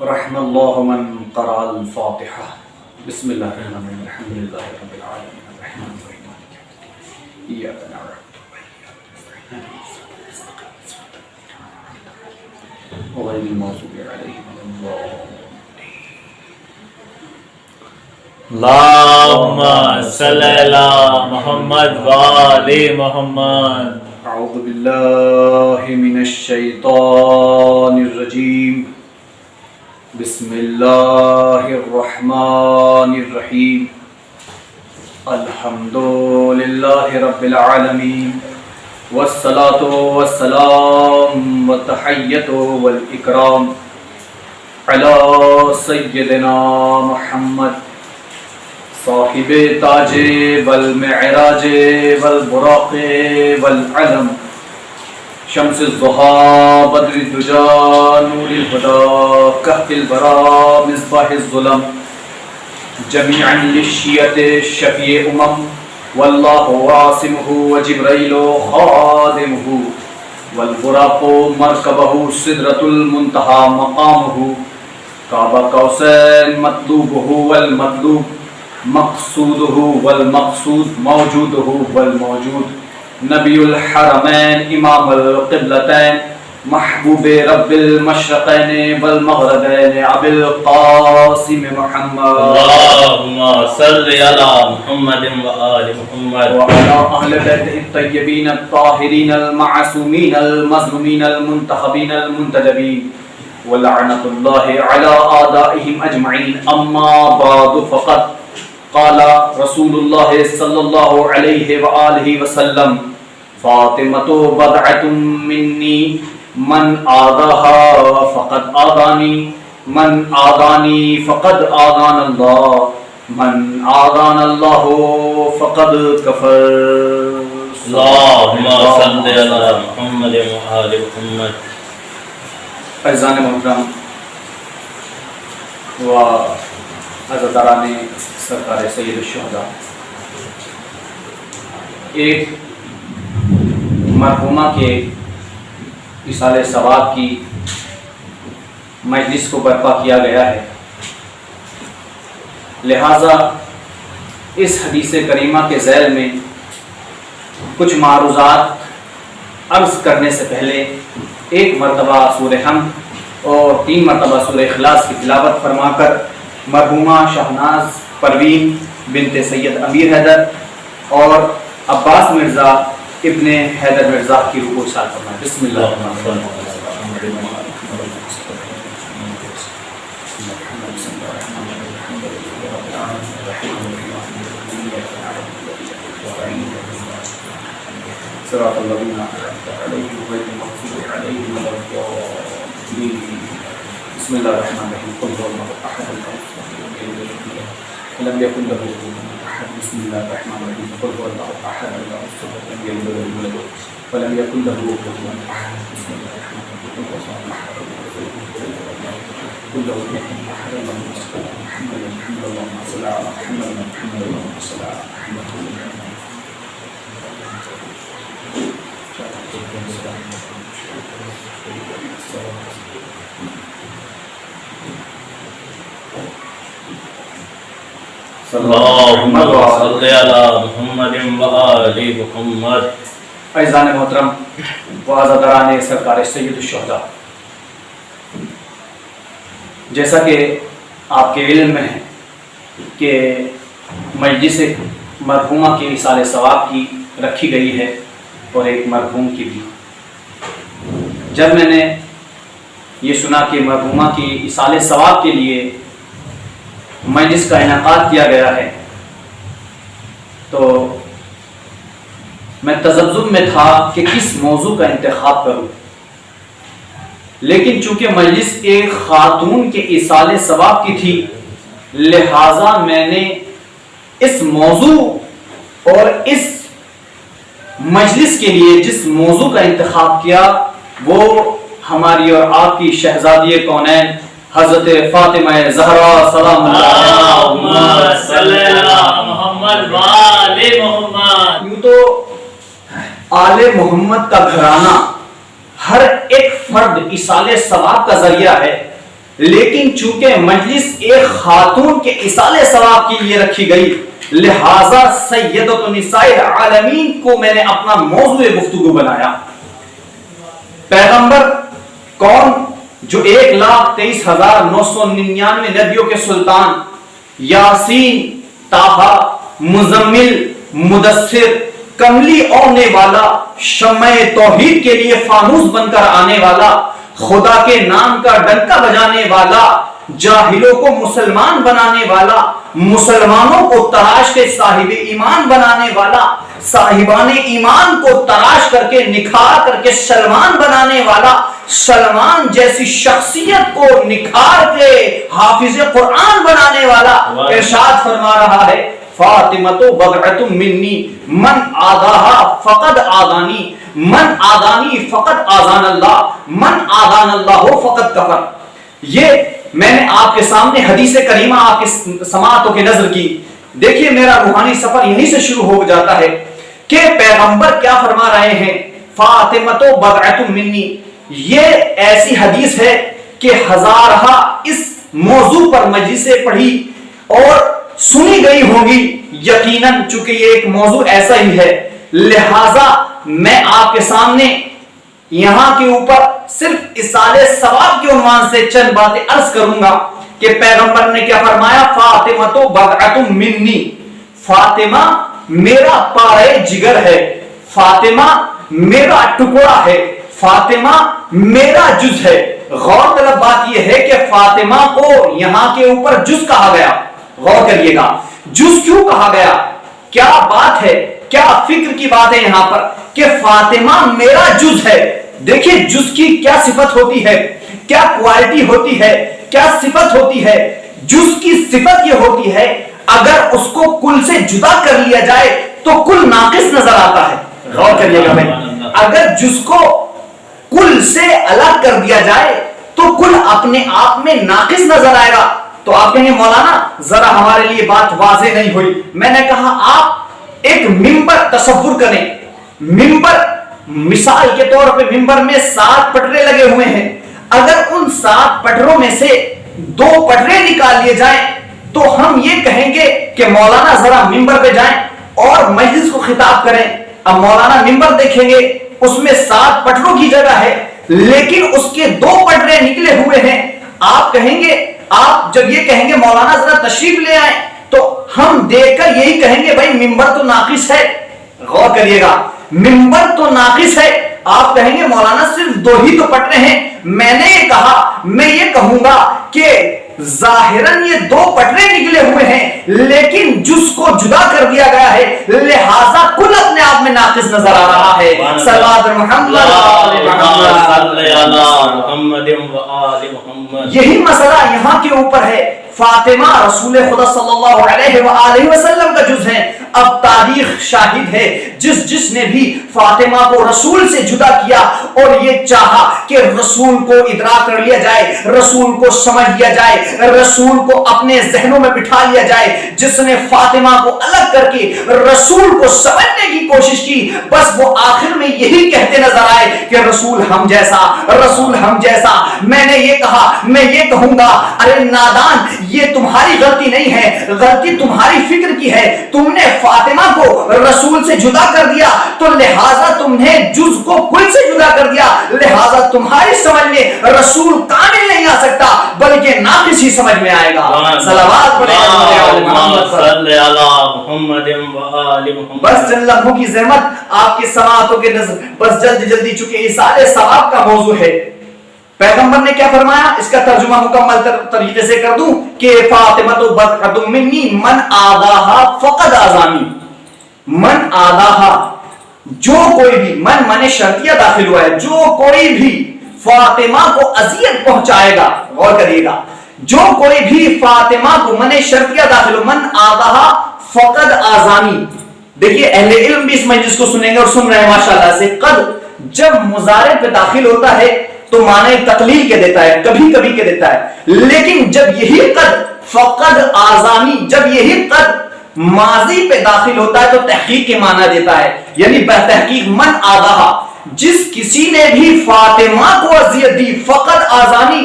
رحم اللہ من قرأ الفاتحہ بسم اللہ الرحمن الرحیم الحمد للہ رب العالمین الرحمن الرحیم مالک یوم الدین ایاک نعبد و ایاک نستعین غیر المغضوب علیہم ولا الضالین اللہم صلی علی محمد وآل محمد اعوذ باللہ من الشیطان الرجیم بسم اللہ الرحمن الرحیم الحمد للہ رب العالمین والصلاة والسلام والتحیۃ والاکرام علی سیدنا محمد صاحب تاج والمعراج والبراق والعلم شمس الضحى بدر الدجى نور الهدى كهف البراء مصباح الظلم جميعا للشيعة الشفيع والله عاصمه وجبريل خادمه والبراق مركبه سدرة المنتهى مقامه قاب قوسين مطلوبه والمطلوب مقصوده والمقصود موجوده والموجود نبی الحرمین امام القبلتین محبوب رب المشرقین والمغربین ابی القاسم محمد اللہم صلی علی محمد وآل محمد وعلى اہل بیتہ الطیبین الطاہرین المعصومین المظلومین المنتخبین المنتجبین ولعنۃ اللہ علی اعدائہم اجمعین اما بعد فقط قال رسول اللہ صلی اللہ علیہ وآلہ وسلم فاطمة بضعة منی من آذاها فقد آذانی من آذانی فقد آذان اللہ من آذان اللہ فقد کفر اللہم صلی علی محمد وآل محمد عزیزان محترم و عزیزان سرکار سید الشہداء، ایک مرحومہ کے اصالہ ثواب کی مجلس کو برپا کیا گیا ہے، لہٰذا اس حدیث کریمہ کے ذیل میں کچھ معروضات عرض کرنے سے پہلے ایک مرتبہ سورہ حمد اور 3 مرتبہ سورہ اخلاص کی تلاوت فرما کر مرحومہ شہناز پروین بنت سید امیر حیدر اور عباس مرزا ابن حیدر مرزا کی رکوع ارسال فرمائیں۔ بسم اللہ الرحمن الرحیم۔ صراط الذین انعمت علیہم غیر المغضوب علیہم ولا الضالین۔ بسم اللہ الرحمن الرحیم۔ قل هو الله احد الله لم يكن له كفوا احد۔ بسم الله الرحمن الرحيم۔ قل هو الله احد الله الصمد لم يلد ولم يولد ولم يكن له كفوا احد۔ بسم الله الرحمن الرحيم۔ قل هو الله احد قل له كفوا احد اللهم صل على محمد محمد اللهم صل على محمد محمد اللهم صل على محمد اللہم صلی علی محمد وآل محمد۔ عزیزان محترم و عزاداران سرکار سید الشہداء، جیسا کہ آپ کے علم میں ہے کہ مجلس مرحومہ کی اصالہ ثواب کی رکھی گئی ہے اور ایک مرحوم کی بھی۔ جب میں نے یہ سنا کہ مرحومہ کی اصالہ ثواب کے لیے مجلس کا انعقاد کیا گیا ہے تو میں تذبذب میں تھا کہ کس موضوع کا انتخاب کروں، لیکن چونکہ مجلس ایک خاتون کے اصالہ ثواب کی تھی، لہٰذا میں نے اس موضوع اور اس مجلس کے لیے جس موضوع کا انتخاب کیا وہ ہماری اور آپ کی شہزادی کونین حضرت فاطمہ زہرا سلام اللہ صلی علی محمد وآل محمد۔ یوں تو آل محمد کا گھرانہ ہر ایک فرد ایصال ثواب کا ذریعہ ہے، لیکن چونکہ مجلس ایک خاتون کے اصال ثواب کے لیے رکھی گئی، لہذا سیدۃ النساء العالمین کو میں نے اپنا موضوع گفتگو بنایا۔ پیغمبر کون؟ جو 1,23,999 نبیوں کے سلطان، یاسین، طٰہٰ، مزمل، مدثر، کملی اوڑھنے والا، شمع توحید کے لیے فانوس بن کر آنے والا، خدا کے نام کا ڈنکا بجانے والا، جاہلوں کو مسلمان بنانے والا، مسلمانوں کو تراش کے صاحب ایمان بنانے والا، صاحبان ایمان کو تراش کر کے نکھار کر کے سلمان بنانے والا، سلمان جیسی شخصیت کو نکھار کے حافظ قرآن بنانے والا، ارشاد فرما رہا ہے فاطمۃ بضعۃ منی من آذاہا فقد آذانی، من آذانی فقد آذان اللہ، من آذان اللہ فقد کفر۔ یہ میں نے آپ کے سامنے حدیث کریمہ آپ کی سماعتوں کی نظر کی۔ دیکھیے میرا روحانی سفر یہیں سے شروع ہو جاتا ہے کہ پیغمبر کیا فرما رہے ہیں، فاطمۃ بضعۃ منی۔ یہ ایسی حدیث ہے کہ ہزارہا اس موضوع پر مجلسیں پڑھی اور سنی گئی ہوں گی، یقیناً چونکہ یہ ایک موضوع ایسا ہی ہے، لہذا میں آپ کے سامنے یہاں کے اوپر صرف اصال ثواب کے عنوان سے چند باتیں عرض کروں گا کہ پیغمبر نے کیا فرمایا، فاطمۃ بضعۃ منی، فاطمہ میرا پارے جگر ہے، فاطمہ میرا ٹکڑا ہے، فاطمہ میرا جز ہے۔ غور طلب بات یہ ہے کہ فاطمہ کو یہاں کے اوپر جز کہا گیا، غور کریے گا، جز کیوں کہا گیا، کیا بات ہے، کیا فکر کی بات ہے یہاں پر کہ فاطمہ میرا جز ہے۔ دیکھیے جز کی کیا صفت ہوتی ہے، کیا کوالٹی ہوتی ہے، کیا صفت ہوتی ہے۔ جز کی صفت یہ ہوتی ہے اگر اس کو کل سے جدا کر لیا جائے تو کل ناقص نظر آتا ہے۔ غور کریے گا بھائی، اگر جز کو کل سے الگ کر دیا جائے تو کل اپنے آپ میں ناقص نظر آئے گا۔ تو آپ کہیں گے مولانا ذرا ہمارے لیے بات واضح نہیں ہوئی۔ میں نے کہا آپ ایک ممبر تصور کریں، ممبر مثال کے طور پہ ممبر میں 7 پٹرے لگے ہوئے ہیں، اگر ان 7 پٹروں میں سے 2 پٹرے نکال لیے جائیں تو ہم یہ کہیں گے کہ مولانا ذرا ممبر پہ جائیں اور مجلس کو خطاب کریں۔ اب مولانا ممبر دیکھیں گے اس میں 7 پٹروں کی جگہ ہے لیکن اس کے 2 پٹرے نکلے ہوئے ہیں۔ آپ کہیں گے، آپ جب یہ کہیں گے مولانا ذرا تشریف لے آئیں تو ہم دیکھ کر یہی کہیں گے بھائی ممبر تو ناقص ہے۔ غور کریے گا، ممبر تو ناقص ہے، آپ کہیں گے مولانا صرف 2 ہی تو پٹرے ہیں۔ میں نے یہ کہا، میں یہ کہوں گا کہ ظاہراً یہ 2 پٹرے نکلے ہوئے ہیں لیکن جز کو جدا کر دیا گیا ہے، لہذا کل اپنے آپ میں ناقص نظر آ رہا ہے۔ صلوات محمد یہی مسئلہ یہاں کے اوپر ہے۔ فاطمہ رسول خدا صلی اللہ علیہ وآلہ وسلم کا جز ہے۔ اب تاریخ شاہد ہے جس نے بھی فاطمہ کو رسول سے جدا کیا اور یہ چاہا کہ رسول کو ادراک کر لیا جائے، رسول کو سمجھ لیا جائے، رسول کو اپنے ذہنوں میں بٹھا لیا جائے، جس نے فاطمہ کو الگ کر کے رسول کو سمجھنے کی کوشش کی، بس وہ آخر میں یہی کہتے نظر آئے کہ رسول ہم جیسا، رسول ہم جیسا۔ میں نے یہ کہا، میں یہ کہوں گا، ارے نادان، یہ تمہاری غلطی نہیں ہے، غلطی تمہاری فکر کی ہے۔ تم نے فاطمہ کو رسول سے جدا کر دیا تو لہٰذا تم نے جز کو کل سے جدا کر دیا، لہٰذا تمہاری سمجھ میں رسول کامل نہیں آ سکتا بلکہ ناقص ہی سمجھ میں آئے گا۔ صلوات بس چند لمحوں کی زحمت آپ کی سماعتوں کے نظر، بس جلدی جلدی، چونکہ اصال ثواب کا موضوع ہے۔ پیغمبر نے کیا فرمایا، اس کا ترجمہ مکمل طریقے سے کر دوں کہ فاطمہ بضعۃ منی من آذاہا فقد آذانی، من آذاہا، جو کوئی بھی، من مانے شرطیہ داخل ہوا ہے، جو کوئی بھی فاطمہ کو اذیت پہنچائے گا، غور کریے گا، جو کوئی بھی فاطمہ کو، من شرطیہ داخل ہو، من آذاہا فقد آذانی۔ دیکھیے اہل علم بھی اس مجلس کو سنیں گے اور سن رہے ہیں ماشاءاللہ سے۔ قد جب مضارع پہ داخل ہوتا ہے تو معنی تقلیل کے دیتا ہے، کبھی کبھی کے دیتا ہے، لیکن جب یہی قد فقد آذانی، جب یہی قد ماضی پہ داخل ہوتا ہے تو تحقیق کے معنی دیتا ہے، یعنی بتحقیق من آذاہا، جس کسی نے بھی فاطمہ کو اذیت دی، فقد آذانی،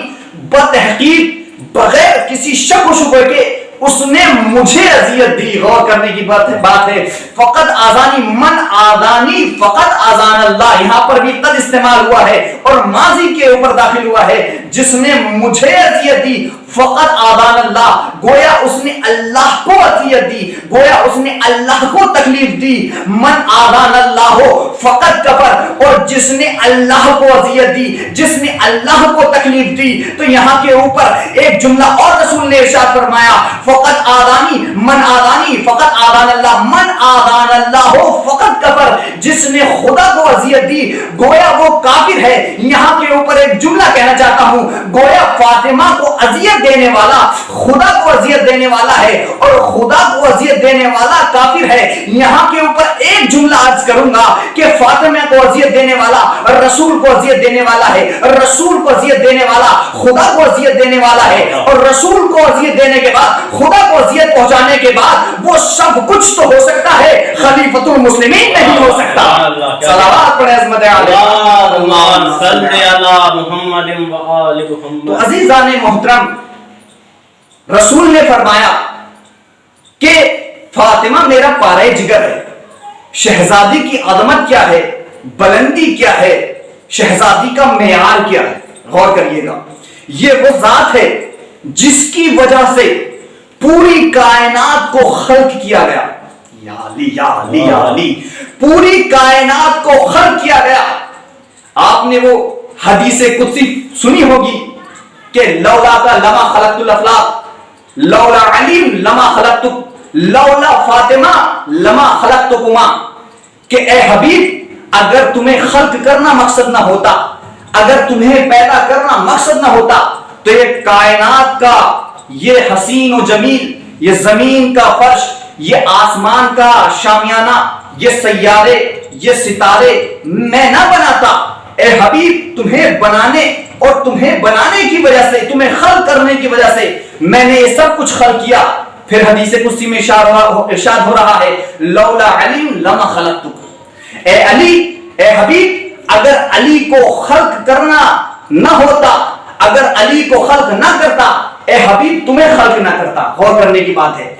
بتحقیق بغیر کسی شک و شبہ کے اس نے مجھے اذیت دی. غور کرنے کی بات ہے. فقط آزانی من آزانی فقط آزان اللہ, یہاں پر بھی قد استعمال ہوا ہے اور ماضی کے اوپر داخل ہوا ہے. جس نے مجھے اذیت دی فقط آزان اللہ, گویا اس نے اللہ کو اذیت دی, گویا اس نے اللہ کو تکلیف دی. من آزان اللہ ہو فقط کفر, اور جس نے اللہ کو اذیت دی, جس نے اللہ کو تکلیف دی. تو یہاں کے اوپر ایک جملہ اور رسول نے ارشاد فرمایا, فقط آدانی من آدانی فقط آدان اللہ, من آدان اللہ ہو فقط کفر, جس نے خدا کو اذیت دی گویا وہ کافر ہے. یہاں کے اوپر ایک جملہ کہنا چاہتا ہوں, گویا فاطمہ کو اذیت دینے والا خدا کو اذیت دینے والا ہے اور خدا کو اذیت دینے والا کافر ہے. یہاں کے اوپر ایک جملہ عرض کروں گا کہ فاطمہ کو اذیت دینے والا رسول کو اذیت دینے والا ہے, رسول کو اذیت دینے والا خدا کو اذیت دینے والا ہے, اور رسول کو اذیت دینے کے بعد خدا کو اذیت پہنچانے کے بعد وہ سب کچھ تو ہو سکتا ہے, خلیفۃ المسلمین نہیں ہو سکتا. صلوات پڑھیں عظمت عالی. اللہم صلی علی محمد و آل محمد. تو عزیزان محترم, رسول نے فرمایا کہ فاطمہ میرا پارہ جگر ہے. شہزادی کی عظمت کیا ہے, بلندی کیا ہے, شہزادی کا معیار کیا ہے. غور کریے گا, یہ وہ ذات ہے جس کی وجہ سے پوری کائنات کو خلق کیا گیا. یا علی یا علی یا علی, پوری کائنات کو خلق کیا گیا. آپ نے وہ حدیث قدسی سنی ہوگی کہ لولا کا لما خلقت الافلاق, لولا علی لما خلقت, لولا فاطمہ لما خلقتکما, کہ اے حبیب اگر تمہیں خلق کرنا مقصد نہ ہوتا, اگر تمہیں پیدا کرنا مقصد نہ ہوتا, تو یہ کائنات کا یہ حسین و جمیل, یہ زمین کا فرش, یہ آسمان کا شامیانہ, یہ سیارے, یہ ستارے میں نہ بناتا. اے حبیب تمہیں بنانے اور تمہیں بنانے کی وجہ سے, تمہیں خلق کرنے کی وجہ سے میں نے یہ سب کچھ خلق کیا. پھر حدیث قدسی میں ارشاد ہو رہا ہے, لولا علی لما خلقتک, اے علی, اے حبیب اگر علی کو خلق کرنا نہ ہوتا, اگر علی کو خلق نہ کرتا, اے حبیب تمہیں خلق نہ کرتا. غور کرنے کی بات ہے,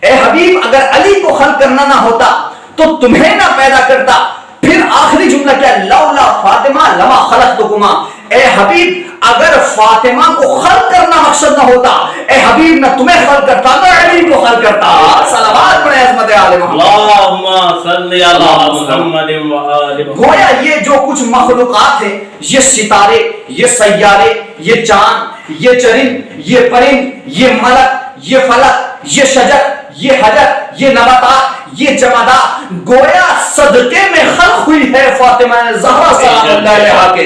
اے حبیب اگر علی کو خلق کرنا نہ ہوتا تو تمہیں نہ پیدا کرتا. پھر آخری جملہ کیا, لولا فاطمہ لما خلقتکما, اے حبیب اگر فاطمہ کو خلق کرنا مقصد نہ ہوتا, اے حبیب نہ تمہیں خلق کرتا نہ علی کو خلق کرتا. صلوات پڑھیں عظمت علی محمد. اللہم صلی علی محمد و آل محمد. گویا یہ جو کچھ مخلوقات ہیں, یہ ستارے, یہ سیارے, یہ چاند, یہ چرند, یہ پرند, یہ ملک, یہ فلک, یہ شجر, یہ حجر, یہ نباتات, یہ جمادات, گویا صدقے میں خلق ہوئی ہے فاطمہ زہرا سلام اللہ علیہا کے.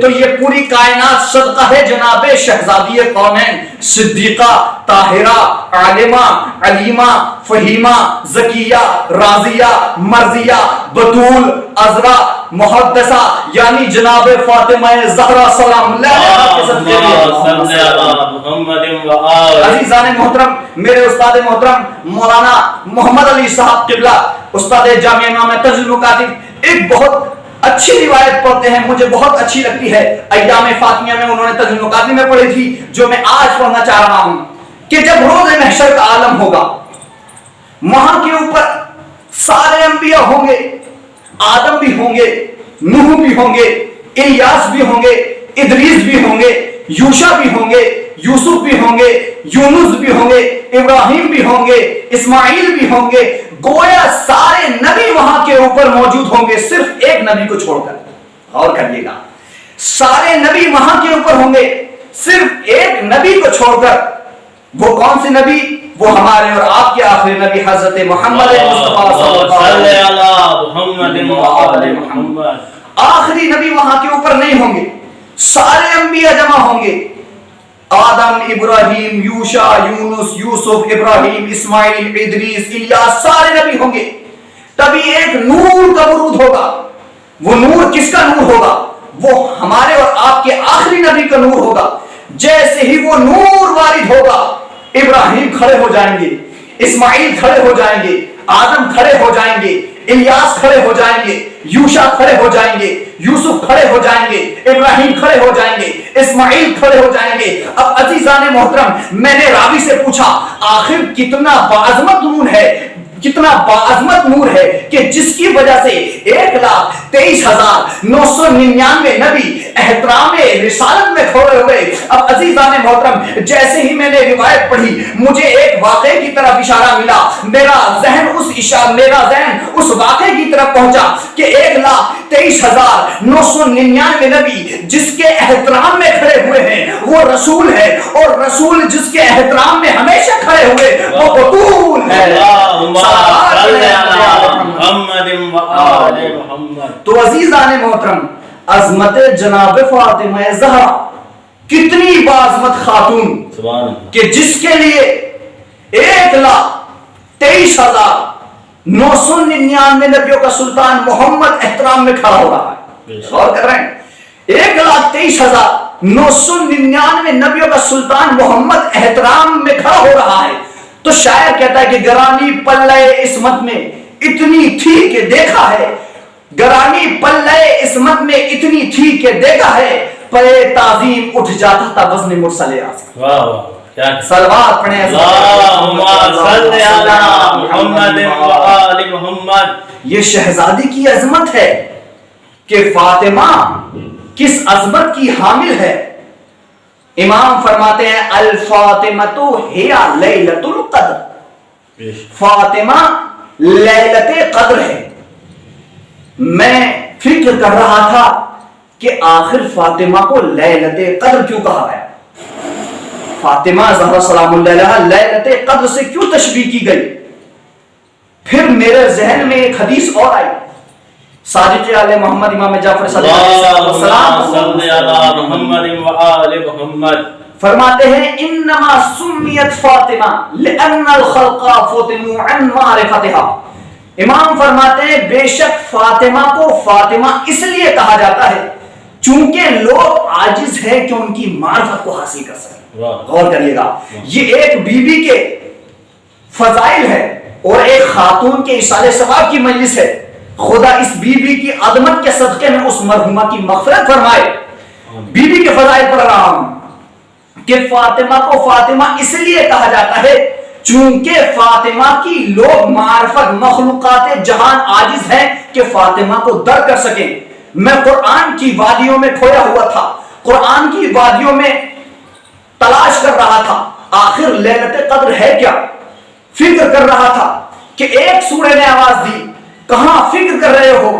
تو یہ پوری کائنات صدقہ ہے جناب شہزادی کونین, صدیقہ, طاہرہ, عالمہ, علیمہ, فہیمہ, زکیہ, راضیہ, مرضیہ, بطول, عذرا, محدثہ, یعنی جناب فاطمہ زہرا سلام اللہ علیہا کے صدقے صلی علی محمد و آل. عزیزان محترم, میرے استاد محترم مولانا محمد علی صاحب قبلہ, استاد جامعہ امام تاج المکاتب, ایک بہت اچھی روایت پڑھتے ہیں, مجھے بہت اچھی لگتی ہے. ایام فاطمیہ میں انہوں نے تاج المکاتب میں پڑھی تھی, جو میں آج پڑھنا چاہ رہا ہوں, کہ جب روز محشر کا عالم ہوگا, وہاں کے اوپر سارے انبیاء ہوں گے, آدم بھی ہوں گے, نوح بھی ہوں گے, الیاس بھی ہوں گے, ادریس بھی ہوں گے, یوشع بھی ہوں گے, یوسف بھی ہوں گے, یونس بھی ہوں گے, ابراہیم بھی ہوں گے, اسماعیل بھی ہوں گے. گویا سارے نبی وہاں کے اوپر موجود ہوں گے, صرف ایک نبی کو چھوڑ کر. غور کریے گا, سارے نبی وہاں کے اوپر ہوں گے, صرف ایک نبی کو چھوڑ کر. وہ کون سے نبی؟ وہ ہمارے اور آپ کے آخری نبی حضرت محمد مصطفیٰ صلی اللہ علیہ وسلم. آخری نبی وہاں کے اوپر نہیں ہوں گے, سارے انبیاء جمع ہوں گے, آدم, ابراہیم, یوشع, یونس, یوسف, ابراہیم, اسماعیل, ادریس, الیاس, سارے نبی ہوں گے. تبھی ایک نور کا ورود ہوگا. وہ نور کس کا نور ہوگا؟ وہ ہمارے اور آپ کے آخری نبی کا نور ہوگا. جیسے ہی وہ نور وارد ہوگا, ابراہیم کھڑے ہو جائیں گے, اسماعیل کھڑے ہو جائیں گے, آدم کھڑے ہو جائیں گے, الیاس کھڑے ہو جائیں گے, یوشع کھڑے ہو جائیں گے, یوسف کھڑے ہو جائیں گے, ابراہیم کھڑے ہو جائیں گے, اسماعیل کھڑے ہو جائیں گے. اب عزیزان محترم, میں نے راوی سے پوچھا آخر کتنا باعظمت نور ہے, کتنا باعظمت نور ہے کہ جس کی وجہ سے 1,23,999 نبی احترام رسالت میں کھڑے ہوئے. اب عزیزان محترم, جیسے ہی میں نے روایت پڑھی مجھے ایک واقعے کی طرف اشارہ ملا, میرا ذہن اس واقعے کی طرف پہنچا کہ 1,23,999 نبی جس کے احترام میں کھڑے ہوئے ہیں وہ رسول ہے, اور رسول جس کے احترام میں ہمیشہ کھڑے ہوئے وہ بطول ہے. تو عزیزان محترم, عظمت جناب فاطمہ زہرا کتنی باعظمت خاتون کہ جس کے لیے 1,23,999 نبیوں کا سلطان محمد احترام میں کھڑا ہو رہا ہے. غور کر رہے ہیں, 1,23,999 نبیوں کا سلطان محمد احترام میں کھڑا ہو رہا ہے. تو شاعر کہتا ہے کہ گرانی پلے عصمت میں اتنی تھی کہ دیکھا ہے, گرانی پلے عصمت میں اتنی تھی کہ دیکھا ہے, پے تعظیم اٹھ جاتا تھا وزن مرسل اعظم. واہ واہ, صلوات پڑھیں اللہم صلی علی محمد و آل محمد. یہ شہزادی کی عظمت ہے کہ فاطمہ کس عظمت کی حامل ہے. امام فرماتے ہیں الفاطمۃ ہی لیلۃ القدر, فاطمہ لیلۃ قدر ہے. میں فکر کر رہا تھا کہ آخر فاطمہ کو لیلۃ قدر کیوں کہا گیا, فاطمہ زہرا سلام اللہ علیہا لیلۃ قدر سے کیوں تشبیہ کی گئی. پھر میرے ذہن میں ایک حدیث اور آئی, صادق علیہ محمد امام جعفر صلی اللہ علیہ وسلم فرماتے ہیں انما سمیت فاطمہ لأن الخلق فتنوا عن معرفتها. امام فرماتے ہیں بے شک فاطمہ کو فاطمہ اس لیے کہا جاتا ہے چونکہ لوگ عاجز ہیں کہ ان کی معرفت کو حاصل کر سکیں. غور کریے گا, یہ ایک بیوی کے فضائل ہے اور ایک خاتون کے اصالہ ثواب کی مجلس ہے. خدا اس بیوی کی عظمت کے صدقے میں اس مرحومہ کی مغفرت فرمائے. بیوی کے فضائل پڑھ رہا ہوں کہ فاطمہ کو فاطمہ اس لیے کہا جاتا ہے چونکہ فاطمہ کی لوگ معرفت مخلوقات جہان عاجز ہیں کہ فاطمہ کو در کر سکیں. میں قرآن کی وادیوں میں کھویا ہوا تھا, قرآن کی وادیوں میں تلاش کر رہا تھا آخر لیلۃ قدر ہے کیا. فکر کر رہا تھا کہ ایک سورہ نے آواز دی, کہاں فکر کر رہے ہو,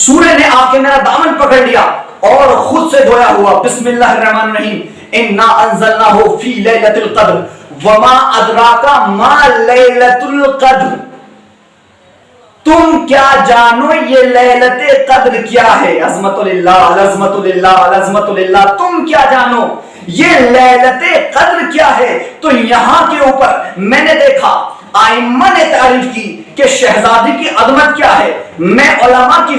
سورہ نے آ کے میرا دامن پکڑ لیا اور خود سے دھویا ہوا, بسم اللہ الرحمن الرحیم, انا انزلناہ فی لیلۃ القدر وما ادراک ما لیلۃ القدر. تم کیا جانو یہ لیلۃ قدر کیا ہے. عظمت للہ, عظمت للہ, عظمت للہ. تم کیا جانو یہ لیلۃ قدر کیا ہے. تو یہاں کے اوپر میں نے دیکھا ائمہ نے تعریف کی کہ شہزادی کی عظمت کیا ہے. میں علماء کی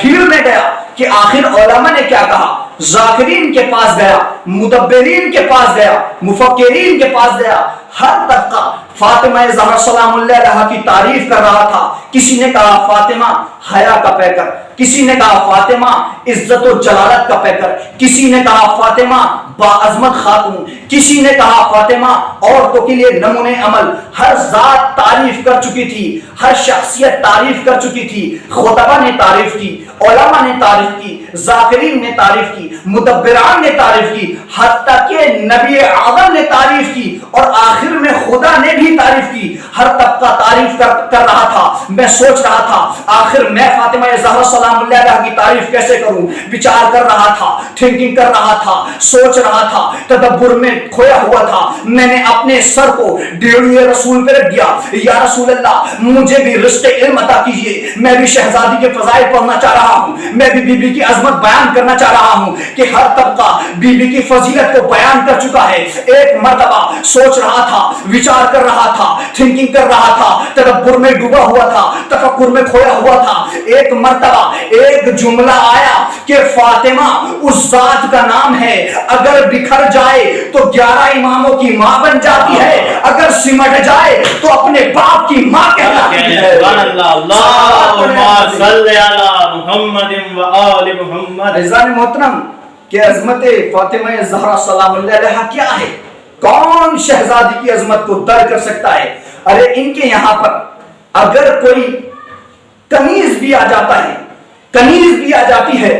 بھیڑ میں گیا کہ آخر علماء نے کیا کہا. ذاکرین کے پاس گیا, مدبرین کے پاس گیا, مفکرین کے پاس گیا, ہر طبقہ فاطمہ زہرا سلام اللہ علیہا کی تعریف کر رہا تھا. کسی نے کہا فاطمہ حیا کا پیکر, کسی نے کہا فاطمہ عزت و جلالت کا پیکر, کسی نے کہا فاطمہ باعظمت خاتون, کسی نے کہا فاطمہ عورتوں کے لیے نمونے عمل. ہر ذات تعریف کر چکی تھی, ہر شخصیت تعریف کر چکی تھی. خطبہ نے تعریف کی, علماء نے تعریف کی, ذاکرین نے تعریف کی, مدبران نے تعریف کی, حتیٰ کہ نبی اعظم نے تعریف کی, اور آخر میں خدا نے بھی تعریف کی. ہر طبقہ تعریف کر رہا تھا. میں سوچ رہا تھا آخر میں فاطمہ زہرا سلام اللہ علیہا کی تعریف کیسے کروں. وچار کر رہا تھا, تھنکنگ کر رہا تھا, سوچ رہا تھا, تدبر میں کھویا ہوا تھا. میں نے اپنے سر کو ڈیڑھوئے رسول پہ رکھ دیا, یا رسول اللہ مجھے بھی رزق علم عطا کیجیے. میں بھی شہزادی کے فضائل پڑھنا چاہ رہا ہوں, میں بھی بی بی کی عظمت بیان کرنا چاہ رہا ہوں کہ ہر طبقہ بی بی کی فضیلت کو بیان کر چکا ہے. ایک مرتبہ سوچ رہا تھا, وچار کر رہا تھا, تھنکنگ کر رہا تھا, تدبر میں ڈوبا ہوا تھا, تفکر میں کھویا ہوا تھا. ایک مرتبہ ایک جملہ آیا کہ فاطمہ اس ذات کا نام ہے, اگر بکھر جائے تو 11 اماموں کی ماں بن جاتی ہے, اگر سمٹ جائے تو اپنے باپ کی ماں کہلاتی ہے. سبحان اللہ. اللہم صلی علی محمد و آل محمد. عزیزان محترم کہ عظمت فاطمہ زہرا سلام اللہ علیہا کیا ہے؟ کون شہزادی کی عظمت کو در کر سکتا ہے؟ ارے ان کے یہاں پر اگر کوئی کنیز بھی آ جاتا ہے، کنیز بھی آ جاتی ہے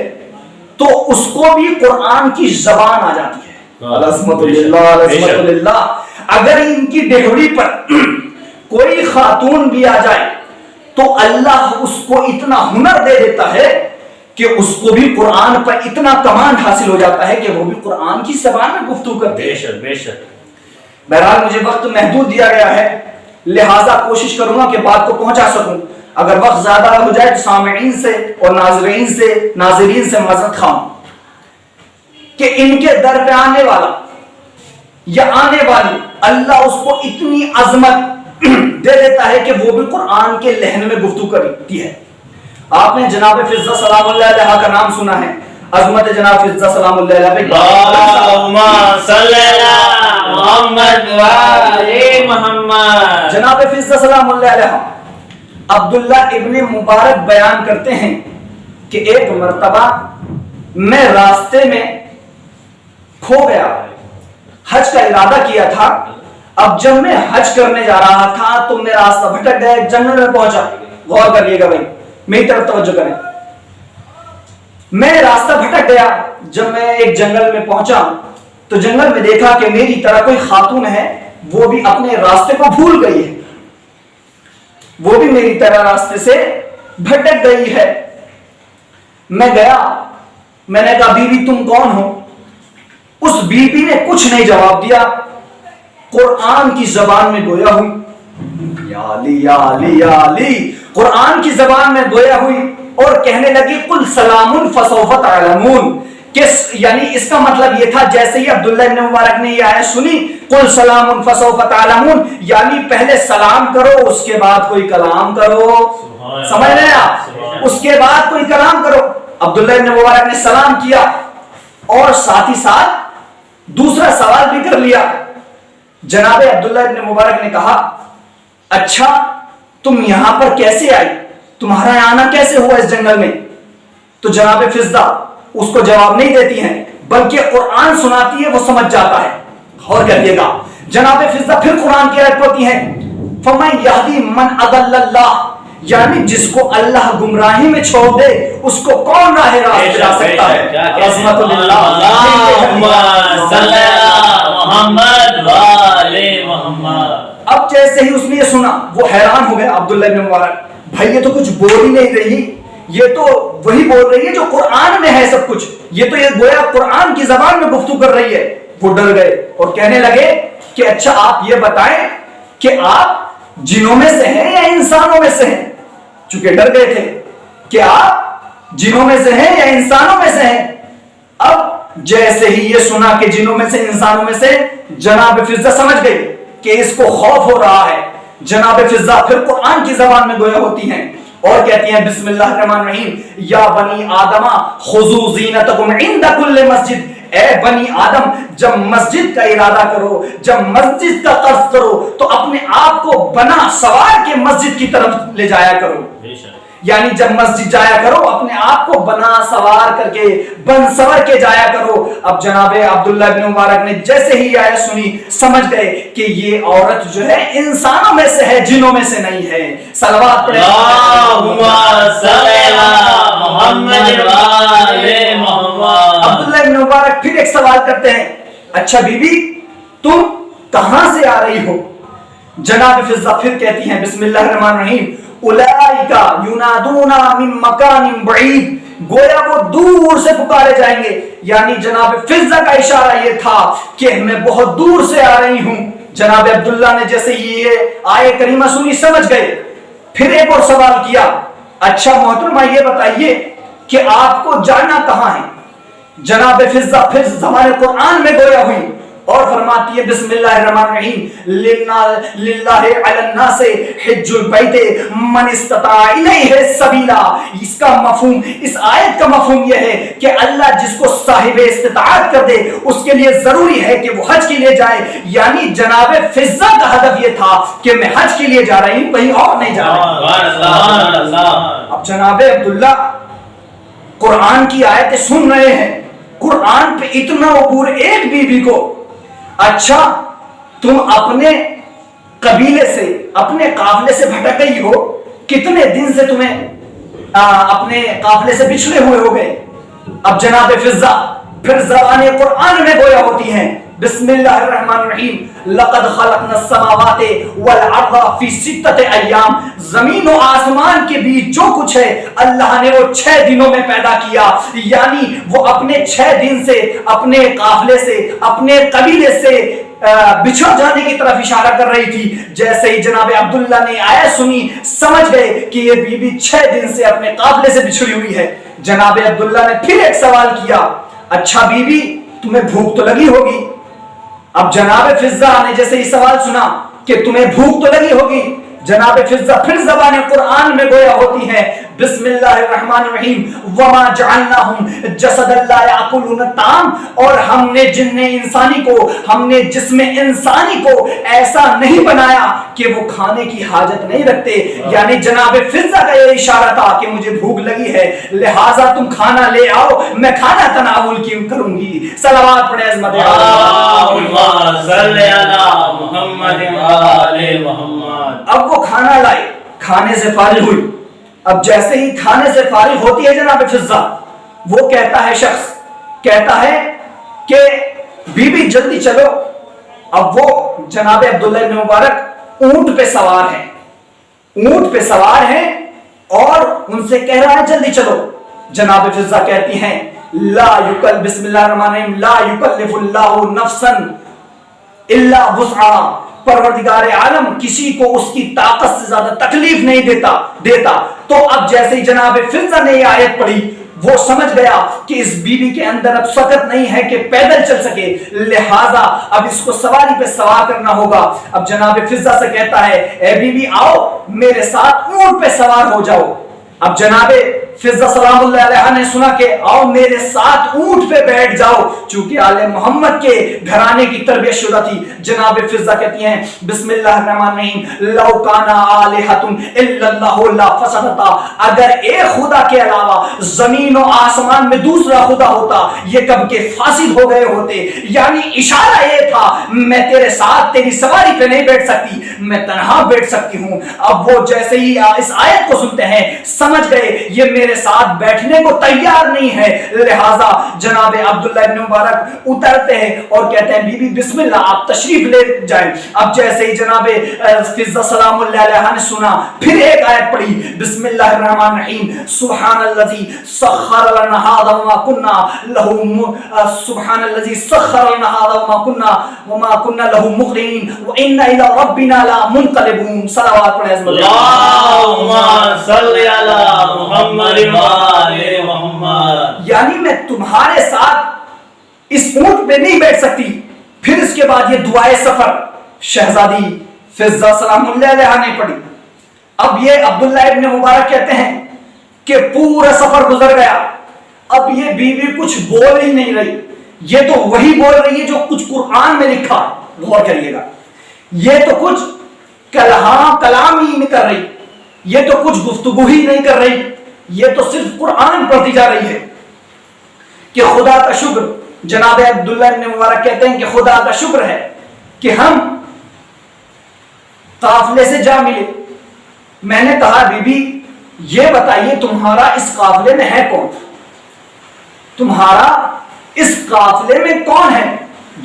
تو اس کو بھی قرآن کی زبان آ جاتی ہے. عظمت للہ، عظمت للہ. اگر ان کی ڈہوڑی پر کوئی خاتون بھی آ جائے تو اللہ اس کو اتنا ہنر دے دیتا ہے کہ اس کو بھی قرآن پر اتنا کمانڈ حاصل ہو جاتا ہے کہ وہ بھی قرآن کی زبان میں گفتگو کرتے ہیں. بے شک. بہرحال مجھے وقت محدود دیا گیا ہے، لہٰذا کوشش کروں گا کہ بات کو پہنچا سکوں. اگر وقت زیادہ ہو جائے تو سامعین سے اور ناظرین سے معذرت خواہوں کہ ان کے در پہ آنے والا یا آنے والی اللہ اس کو اتنی عظمت دے دیتا ہے کہ وہ بھی قرآن کے لہن میں گفتگو کرتی ہے. آپ نے جناب فضہ سلام اللہ علیہ کا نام سنا ہے. عظمت جناب فضہ سلام اللہ علیہ اللہم صلی علی محمد و آل محمد. جناب فضہ سلام اللہ علیہ عبداللہ ابن مبارک بیان کرتے ہیں کہ ایک مرتبہ میں راستے میں کھو گیا، حج کا ارادہ کیا تھا. اب جب میں حج کرنے جا رہا تھا تو میں راستہ بھٹک گیا، ایک جنگل میں پہنچا. غور کریے گا بھائی، میری طرف توجہ کریں. میں راستہ بھٹک گیا. جب میں ایک جنگل میں پہنچا تو جنگل میں دیکھا کہ میری طرح کوئی خاتون ہے، وہ بھی اپنے راستے کو بھول گئی ہے، وہ بھی میری طرح راستے سے بھٹک گئی ہے. میں گیا، میں نے کہا بیوی تم کون ہو؟ اس بیوی نے کچھ نہیں جواب دیا، قرآن کی زبان میں گویا ہوئی. یا علی یا علی یا علی. قرآن کی زبان میں گویا ہوئی اور کہنے لگی قل سلام فسوف تعلمون. یعنی اس کا مطلب یہ تھا جیسے ہی عبداللہ ابن مبارک نے یہ آیت سنی قل سلام فسوف تعلمون، یعنی پہلے سلام کرو اس کے بعد کوئی کلام کرو. سمجھ رہے آپ؟ اس کے بعد کوئی کلام کرو. عبداللہ ابن مبارک نے سلام کیا اور ساتھ ہی ساتھ دوسرا سوال بھی کر لیا. جناب عبداللہ ابن مبارک نے کہا اچھا تم یہاں پر کیسے آئی، تمہارا آنا کیسے ہوا اس جنگل میں؟ تو جناب فضہ اس کو جواب نہیں دیتی ہیں بلکہ قرآن سناتی ہے، وہ سمجھ جاتا ہے. غور کریے گا، جناب فضہ پھر قرآن کی آیت پڑھتی ہیں فَمَن يَهْدِي مَنْ أَضَلَّ اللَّهُ، یعنی جس کو اللہ گمراہی میں چھوڑ دے اس کو کون راہ راست دلا سکتا ہے. عظمت للہ. اللہم صلی علی محمد و آل محمد. اب جیسے ہی اس نے یہ سنا وہ حیران ہو گیا عبداللہ ابن مبارک، بھائی یہ تو کچھ بول ہی نہیں رہی، یہ تو وہی بول رہی ہے جو قرآن میں ہے سب کچھ، یہ تو یہ گویا قرآن کی زبان میں گفتگو کر رہی ہے. وہ ڈر گئے اور کہنے لگے کہ اچھا آپ یہ بتائیں کہ آپ جنوں میں سے ہیں یا انسانوں میں سے ہیں؟ چونکہ ڈر گئے تھے کہ آپ جنوں میں سے ہیں یا انسانوں میں سے ہیں. اب جیسے ہی یہ سنا کہ جنوں میں سے انسانوں میں سے، جناب فضہ سمجھ گئی کہ اس کو خوف ہو رہا ہے. جناب فضہ پھر قرآن کی زبان میں گویا ہوتی ہیں اور کہتی ہیں بسم اللہ الرحمن الرحیم یا بنی آدم خذوا زینتکم عند کل مسجد. اے بنی آدم جب مسجد کا ارادہ کرو، جب مسجد کا قصد کرو تو اپنے آپ کو بنا سوار کے مسجد کی طرف لے جایا کرو. یعنی جب مسجد جایا کرو اپنے آپ کو بنا سوار کر کے بن سور کے جایا کرو. اب جناب عبداللہ ابن مبارک نے جیسے ہی آیت سنی سمجھ گئے کہ یہ عورت جو ہے انسانوں میں سے ہے، جنوں میں سے نہیں ہے. صلوات اللہم صلی علی محمد و آل محمد. عبداللہ ابن مبارک پھر ایک سوال کرتے ہیں اچھا بی بی تم کہاں سے آ رہی ہو؟ جناب فضہ پھر کہتی ہیں بسم اللہ الرحمن الرحیم اولئک ینادون من مکان بعید. گویا وہ دور سے پکارے جائیں گے، یعنی جناب فضہ کا اشارہ یہ تھا کہ میں بہت دور سے آ رہی ہوں. جناب عبداللہ نے جیسے یہ آیت کریمہ سنی سمجھ گئے. پھر ایک اور سوال کیا اچھا محترمہ یہ بتائیے کہ آپ کو جانا کہاں ہے؟ جناب فضہ پھر زبان قرآن میں گویا ہوئی اور فرماتی ہے بسم اللہ الرحمن الرحیم للہ علی الناس حج البیت من استطاع الیہ سبیلا. اس کا مفہوم، اس آیت کا مفہوم یہ ہے کہ اللہ جس کو صاحب استطاعت کر دے اس کے لیے ضروری ہے کہ وہ حج کے لیے جائے. یعنی جناب فضہ کا ہدف یہ تھا کہ میں حج کے لیے جا رہی ہوں، کہیں اور نہیں جا رہی. اب جناب عبداللہ قرآن کی آیتیں سن رہے ہیں، قرآن پہ اتنا عبور ایک بیوی کو. اچھا تم اپنے قبیلے سے، اپنے قافلے سے بھٹک گئی ہو، کتنے دن سے تمہیں اپنے قافلے سے بچھڑے ہوئے ہو گئے. اب جناب فضہ پھر زبان قرآن میں گویا ہوتی ہیں. بسم اللہ الرحمن الرحیم لقد خلقنا السماوات والارض فی ستۃ ایام. زمین و آسمان کے بیچ جو کچھ ہے اللہ نے وہ 6 دنوں میں پیدا کیا. یعنی وہ اپنے 6 دن سے، اپنے قافلے سے، اپنے قبیلے سے بچھڑ جانے کی طرف اشارہ کر رہی تھی. جیسے ہی جناب عبداللہ نے آیت سنی سمجھ گئے کہ یہ بی بی 6 دن سے اپنے قافلے سے بچھڑی ہوئی ہے. جناب عبداللہ نے پھر ایک سوال کیا، اچھا بی بی تمہیں بھوک تو لگی ہوگی. اب جناب فضہ نے جیسے یہ سوال سنا کہ تمہیں بھوک تو لگی ہوگی، جناب فضہ پھر زبان قرآن میں گویا ہوتی ہے بسم اللہ الرحمن الرحیم وما جعلناہم جسدا لا یاکلون الطعام. اور ہم نے جن انسانی کو، ہم نے جسم انسانی کو ایسا نہیں بنایا کہ وہ کھانے کی حاجت نہیں رکھتے. یعنی جناب فضہ کا یہ اشارہ تھا کہ مجھے بھوک لگی ہے لہٰذا تم کھانا لے آؤ، میں کھانا تناول کیوں کروں گی. صلوات پڑھیں عظمت اللہم صلی علی محمد وآل محمد. اب وہ کھانا لائے، کھانے سے فارغ ہوئی. اب جیسے ہی کھانے سے فارغ ہوتی ہے جناب فضہ، وہ کہتا ہے، شخص کہتا ہے کہ بی بی جلدی چلو. اب وہ جناب عبداللہ ابن مبارک اونٹ پہ سوار ہیں، اونٹ پہ سوار ہیں اور ان سے کہہ رہا ہے جلدی چلو. جناب فضہ کہتی ہیں لا یکل بسم اللہ الرحمن الرحیم لا یکلف اللہ نفسا الا وسعها. پروردگار عالم کسی کو اس کی طاقت سے زیادہ تکلیف نہیں دیتا. تو اب جیسے ہی جناب فضہ نے یہ آیت پڑھی وہ سمجھ گیا کہ اس بی بی کے اندر اب سکت نہیں ہے کہ پیدل چل سکے، لہٰذا اب اس کو سواری پہ سوار کرنا ہوگا. اب جناب فضہ سے کہتا ہے اے بی بی آؤ میرے ساتھ اونٹ پہ سوار ہو جاؤ. اب جناب فضہ سلام اللہ علیہ نے سنا کہ آؤ میرے ساتھ اونٹ پہ بیٹھ جاؤ. چونکہ آل محمد کے گھرانے کی تربیت شدہ تھی. جناب فضہ کہتی ہیں بسم اللہ الرحمن الرحیم لو کانا آلہۃ الا اللہ لا فسدتا. اگر ایک خدا کے علاوہ زمین و آسمان میں دوسرا خدا ہوتا یہ کب کے فاسد ہو گئے ہوتے. یعنی اشارہ یہ تھا میں تیرے ساتھ تیری سواری پہ نہیں بیٹھ سکتی، میں تنہا بیٹھ سکتی ہوں. اب وہ جیسے ہی اس آیت کو سنتے ہیں سمجھ گئے یہ میرے ساتھ بیٹھنے کو تیار نہیں ہے، لہٰذا جناب عبداللہ ابن مبارک اترتے ہیں اور کہتے ہیں بی بی بسم اللہ آپ تشریف لے جائیں. اب جیسے ہی جناب فضہ سلام اللہ علیہ نے سنا پھر ایک آیت پڑھی بسم اللہ الرحمن الرحیم سبحان الذی سخر لنا ھذا وما كنا له سبحان الذی سخر لنا ھذا وما كنا له مقرنین وانا الى ربنا لمنقلبون. صلوات پڑھیں اللہم صلی علی محمد وآل محمد. یعنی میں تمہارے ساتھ اس اونٹ پہ نہیں بیٹھ سکتی. پھر اس کے بعد یہ دعائے سفر شہزادی فضہ سلام اللہ علیہ نے پڑھی. اب یہ عبداللہ ابن مبارک کہتے ہیں کہ پورا سفر گزر گیا، اب یہ بیوی کچھ بول ہی نہیں رہی. یہ تو وہی بول رہی ہے جو کچھ قرآن میں لکھا. غور کریے گا، یہ تو کچھ کلام ہی نہیں کر رہی، یہ تو کچھ گفتگو ہی نہیں کر رہی، یہ تو صرف قرآن پڑھتی جا رہی ہے. کہ خدا کا شکر، جناب عبداللہ ابن مبارک کہتے ہیں کہ خدا کا شکر ہے کہ ہم قافلے سے جا ملے. میں نے کہا بی بی یہ بتائیے تمہارا اس قافلے میں ہے کون؟ تمہارا اس قافلے میں کون ہے؟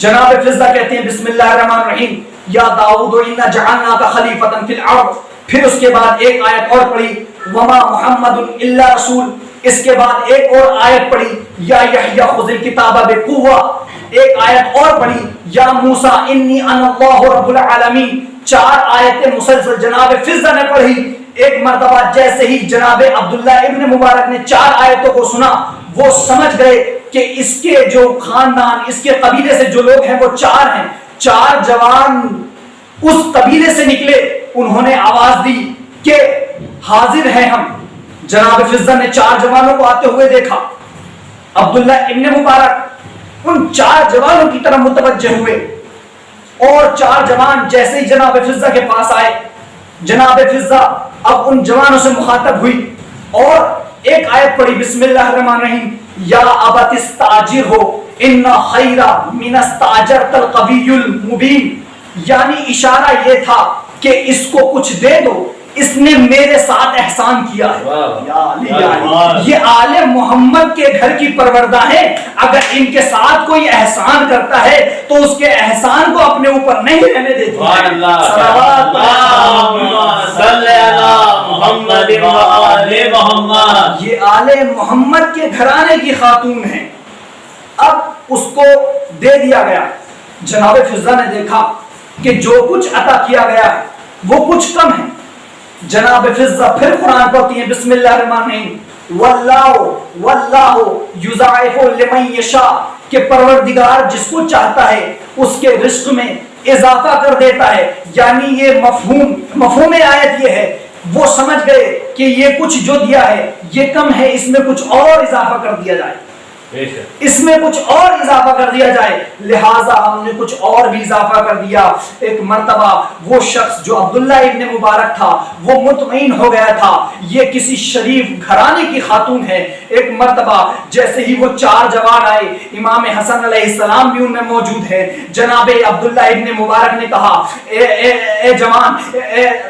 جناب فضہ کہتے ہیں بسم اللہ الرحمن الرحیم یا داؤد انا جعلناک خلیفۃ فی الارض. پھر اس کے بعد ایک آیت اور پڑھی وما محمد الا رسول. اس کے بعد ایک اور آیت پڑھی یا یحییٰ خذ الکتاب بقوہ. ایک آیت اور پڑھی یا موسیٰ انی انا اللہ رب العالمین. 4 آیتیں مسلسل جناب فضہ نے پڑھی. ایک مرتبہ جیسے ہی جناب عبداللہ ابن مبارک نے 4 آیتوں کو سنا وہ سمجھ گئے کہ اس کے جو خاندان، اس کے قبیلے سے جو لوگ ہیں وہ 4 ہیں، 4 جوان اس قبیلے سے نکلے، انہوں نے آواز دی کہ حاضر ہیں ہم۔ جناب فضہ نے 4 جوانوں کو آتے ہوئے دیکھا، عبداللہ ابن مبارک ان 4 جوانوں کی طرف متوجہ ہوئے، اور 4 جوان جیسے ہی جناب فضہ کے پاس آئے، جناب فضہ اب ان جوانوں سے مخاطب ہوئی اور ایک آیت پڑھی، بسم اللہ الرحمن الرحیم، یا ابت استاجر ہو ان خیر من استاجرت القوی المبین، یعنی اشارہ یہ تھا کہ اس کو کچھ دے دو، اس نے میرے ساتھ احسان کیا ہے۔ یا علی یا علی، یہ آل محمد کے گھر کی پروردہ ہیں، اگر ان کے ساتھ کوئی احسان کرتا ہے تو اس کے احسان کو اپنے اوپر نہیں رہنے دیتے۔ صلوات صلی اللہ محمد و آل محمد، یہ آل محمد کے گھرانے کی خاتون ہیں۔ اب اس کو دے دیا گیا، جناب فضہ نے دیکھا کہ جو کچھ عطا کیا گیا ہے وہ کچھ کم ہے۔ جناب فضہ پھر قرآن پڑھتی ہیں، بسم اللہ الرحمن الرحیم، واللہ یضاعف لمن یشاء، کہ پروردگار جس کو چاہتا ہے اس کے رزق میں اضافہ کر دیتا ہے۔ یعنی یہ مفہوم آیت یہ ہے، وہ سمجھ گئے کہ یہ کچھ جو دیا ہے یہ کم ہے، اس میں کچھ اور اضافہ کر دیا جائے، اس میں کچھ اور اضافہ کر دیا جائے، لہٰذا ہم نے کچھ اور بھی اضافہ کر دیا۔ ایک مرتبہ وہ شخص جو عبداللہ ابن مبارک تھا وہ مطمئن ہو گیا تھا یہ کسی شریف گھرانے کی خاتون ہے۔ ایک مرتبہ جیسے ہی وہ 4 جوان آئے، امام حسن علیہ السلام بھی ان میں موجود ہے، جناب عبداللہ ابن مبارک نے کہا، اے جوان،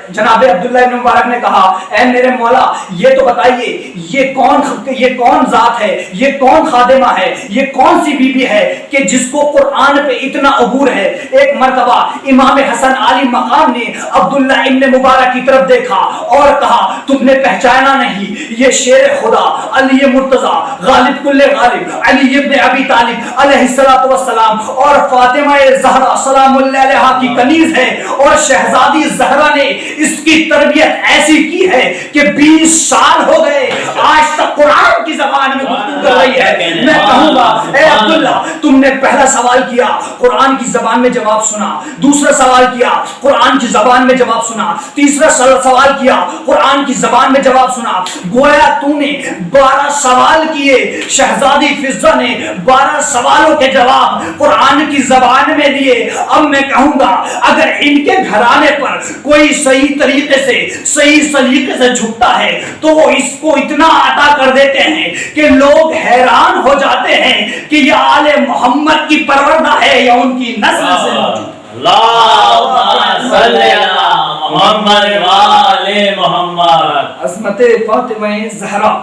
جناب عبداللہ ابن مبارک نے کہا، اے میرے مولا یہ تو بتائیے یہ کون ذات ہے، یہ کون خادمہ ہے، یہ کون سی بی بی ہے کہ جس کو قرآن پہ اتنا عبور ہے۔ ایک مرتبہ امام حسن علی مقام نے عبداللہ ابن مبارک کی طرف دیکھا اور کہا، تم نے پہچانا نہیں، یہ شیر خدا علی مرتضیٰ غالب کل غالب علی ابن ابی طالب علیہ السلام اور فاطمہ زہرا سلام اللہ علیہا کی کنیز ہے، اور شہزادی زہرا نے اس کی تربیت ایسی کی ہے کہ 20 سال ہو گئے آج تک قرآن کی زبان میں گفتگو کر رہی ہے۔ میں کہوں گا اے عبداللہ، تم نے پہلا سوال کیا، قرآن کی زبان میں جواب سنا، دوسرا سوال کیا، قرآن کی زبان میں جواب سنا، تیسرا سوال کیا، قرآن کی زبان میں جواب سنا، گویا تو نے 12 سوال کیے، شہزادی فضہ نے 12 سوالوں کے جواب قرآن کی زبان میں دیے۔ اب میں کہوں گا اگر ان کے گھرانے پر کوئی صحیح طریقے سے صحیح سلیقے سے جھکتا ہے تو وہ اس کو اتنا عطا کر دیتے ہیں کہ لوگ حیران ہو جاتے ہیں کہ یہ آل محمد کی پروردہ ہے یا ان کی نسل سے موجود۔ اللہم صلی اللہ محمد و آل محمد، عظمت فاطمہ زہرا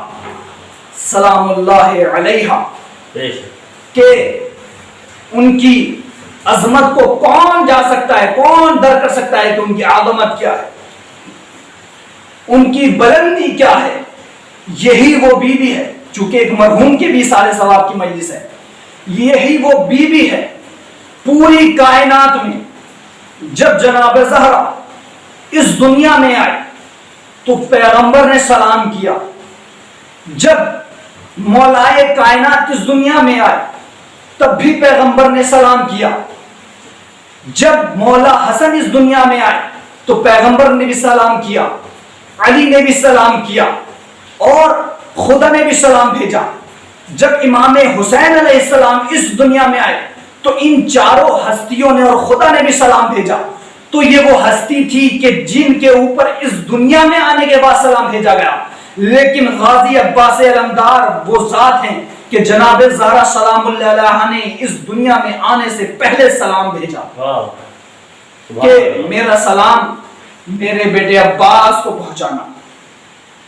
سلام اللہ علیہا کہ ان کی عظمت کو کون جا سکتا ہے، کون در کر سکتا ہے کہ ان کی عظمت کیا ہے، ان کی بلندی کیا ہے۔ یہی وہ بی بی ہے، چونکہ ایک مرحوم کے بھی سارے ثواب کی مجلس ہے، یہی وہ بی بی ہے پوری کائنات میں۔ جب جناب زہرا اس دنیا میں آئی تو پیغمبر نے سلام کیا، جب مولائے کائنات اس دنیا میں آئے تب بھی پیغمبر نے سلام کیا، جب مولا حسن اس دنیا میں آئے تو پیغمبر نے بھی سلام کیا، علی نے بھی سلام کیا، اور خدا نے بھی سلام بھیجا۔ جب امام حسین علیہ السلام اس دنیا میں آئے تو ان چاروں ہستیوں نے اور خدا نے بھی سلام بھیجا۔ تو یہ وہ ہستی تھی کہ جن کے اوپر اس دنیا میں آنے کے بعد سلام بھیجا گیا، لیکن غازی عباس علمدار وہ ذات ہیں کہ جناب زہرا سلام اللہ علیہ نے اس دنیا میں آنے سے پہلے سلام بھیجا کہ میرا سلام میرے بیٹے عباس کو پہنچانا۔